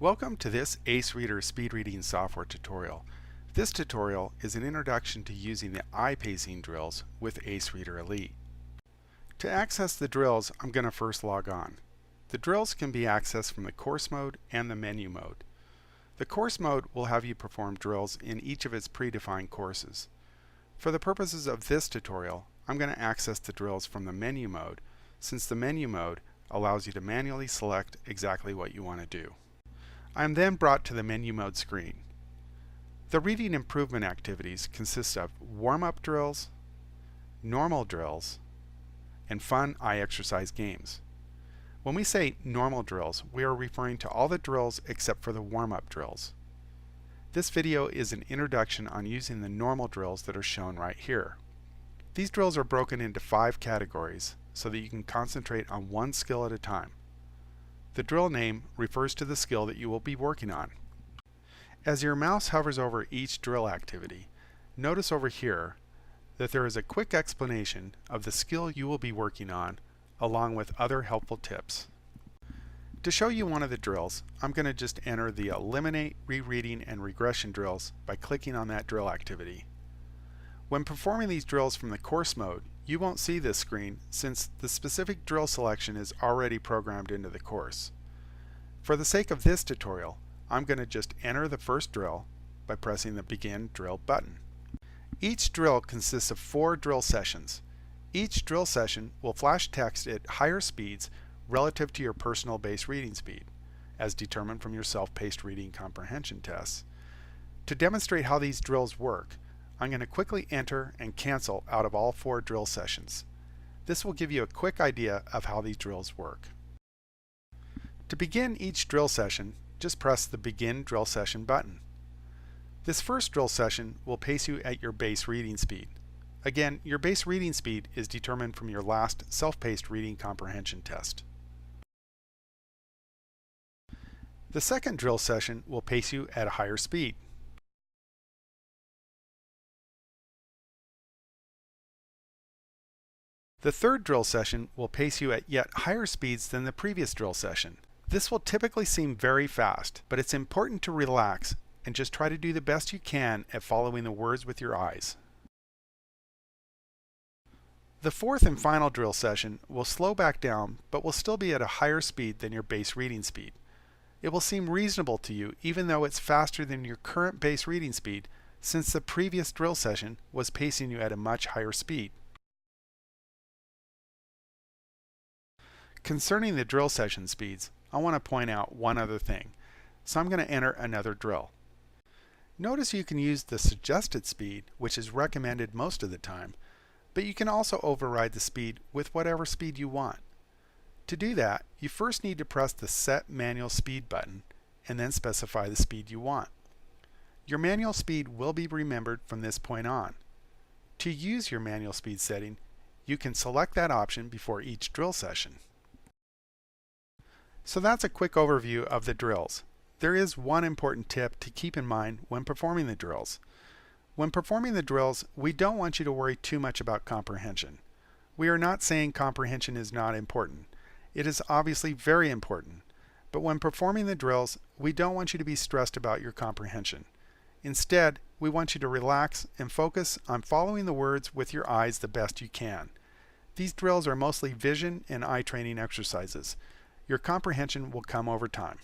Welcome to this AceReader speed reading software tutorial. This tutorial is an introduction to using the eye pacing drills with AceReader Elite. To access the drills, I'm going to first log on. The drills can be accessed from the course mode and the menu mode. The course mode will have you perform drills in each of its predefined courses. For the purposes of this tutorial, I'm going to access the drills from the menu mode, since the menu mode allows you to manually select exactly what you want to do. I am then brought to the menu mode screen. The reading improvement activities consist of warm-up drills, normal drills, and fun eye exercise games. When we say normal drills, we are referring to all the drills except for the warm-up drills. This video is an introduction on using the normal drills that are shown right here. These drills are broken into 5 categories so that you can concentrate on one skill at a time. The drill name refers to the skill that you will be working on. As your mouse hovers over each drill activity, notice over here that there is a quick explanation of the skill you will be working on, along with other helpful tips. To show you one of the drills, I'm going to just enter the Eliminate Rereading and Regression drills by clicking on that drill activity. When performing these drills from the course mode, you won't see this screen since the specific drill selection is already programmed into the course. For the sake of this tutorial, I'm going to just enter the first drill by pressing the Begin Drill button. Each drill consists of 4 drill sessions. Each drill session will flash text at higher speeds relative to your personal base reading speed, as determined from your self-paced reading comprehension tests. To demonstrate how these drills work, I'm going to quickly enter and cancel out of all 4 drill sessions. This will give you a quick idea of how these drills work. To begin each drill session, just press the Begin Drill Session button. This first drill session will pace you at your base reading speed. Again, your base reading speed is determined from your last self-paced reading comprehension test. The second drill session will pace you at a higher speed. The third drill session will pace you at yet higher speeds than the previous drill session. This will typically seem very fast, but it's important to relax and just try to do the best you can at following the words with your eyes. The fourth and final drill session will slow back down, but will still be at a higher speed than your base reading speed. It will seem reasonable to you even though it's faster than your current base reading speed, since the previous drill session was pacing you at a much higher speed. Concerning the drill session speeds, I want to point out one other thing, so I'm going to enter another drill. Notice you can use the suggested speed, which is recommended most of the time, but you can also override the speed with whatever speed you want. To do that, you first need to press the Set Manual Speed button and then specify the speed you want. Your manual speed will be remembered from this point on. To use your manual speed setting, you can select that option before each drill session. So that's a quick overview of the drills. There is one important tip to keep in mind when performing the drills. When performing the drills, we don't want you to worry too much about comprehension. We are not saying comprehension is not important. It is obviously very important. But when performing the drills, we don't want you to be stressed about your comprehension. Instead, we want you to relax and focus on following the words with your eyes the best you can. These drills are mostly vision and eye training exercises. Your comprehension will come over time.